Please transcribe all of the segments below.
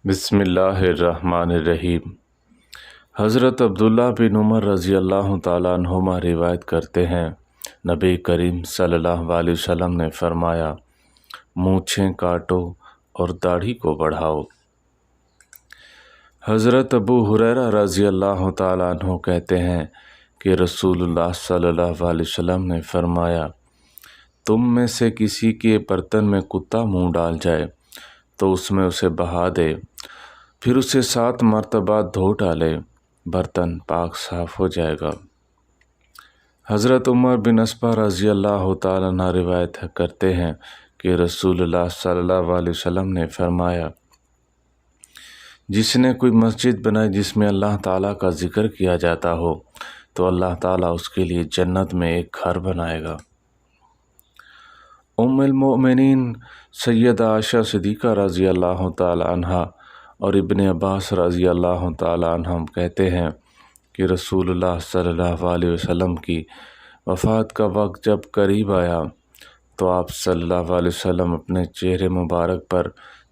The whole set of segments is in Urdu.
بسم اللہ الرحمن الرحیم۔ حضرت عبداللہ بن عمر رضی اللہ تعالیٰ عنہما روایت کرتے ہیں، نبی کریم صلی اللہ علیہ وسلم نے فرمایا، مونچھیں کاٹو اور داڑھی کو بڑھاؤ۔ حضرت ابو ہریرہ رضی اللہ تعالیٰ عنہ کہتے ہیں کہ رسول اللہ صلی اللہ علیہ وسلم نے فرمایا، تم میں سے کسی کے برتن میں کتا منہ ڈال جائے تو اس میں اسے بہا دے، پھر اسے 7 مرتبہ دھو ڈالے، برتن پاک صاف ہو جائے گا۔ حضرت عمر بن عصبہ رضی اللہ تعالیٰ عنہ روایت کرتے ہیں کہ رسول اللہ صلی اللہ علیہ وسلم نے فرمایا، جس نے کوئی مسجد بنائی جس میں اللہ تعالیٰ کا ذکر کیا جاتا ہو تو اللہ تعالیٰ اس کے لیے جنت میں ایک گھر بنائے گا۔ ام المؤمنین سیدہ عائشہ صدیقہ رضی اللہ تعالی عنہا اور ابن عباس رضی اللہ تعالی عنہم کہتے ہیں کہ رسول اللہ صلی اللہ علیہ وسلم کی وفات کا وقت جب قریب آیا تو آپ صلی اللہ علیہ وسلم اپنے چہرے مبارک پر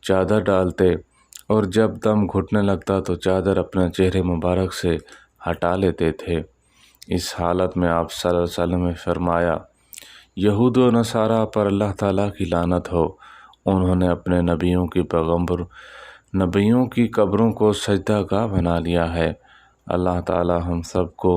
چادر ڈالتے اور جب دم گھٹنے لگتا تو چادر اپنے چہرے مبارک سے ہٹا لیتے تھے۔ اس حالت میں آپ صلی اللہ علیہ وسلم نے فرمایا، یہود و نصارہ پر اللہ تعالیٰ کی لعنت ہو، انہوں نے اپنے نبیوں کی قبروں کو سجدہ گاہ بنا لیا ہے۔ اللہ تعالیٰ ہم سب کو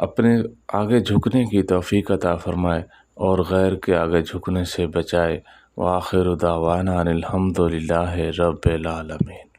اپنے آگے جھکنے کی توفیق عطا فرمائے اور غیر کے آگے جھکنے سے بچائے۔ وآخر دعوانا ان الحمد للہ رب العالمین۔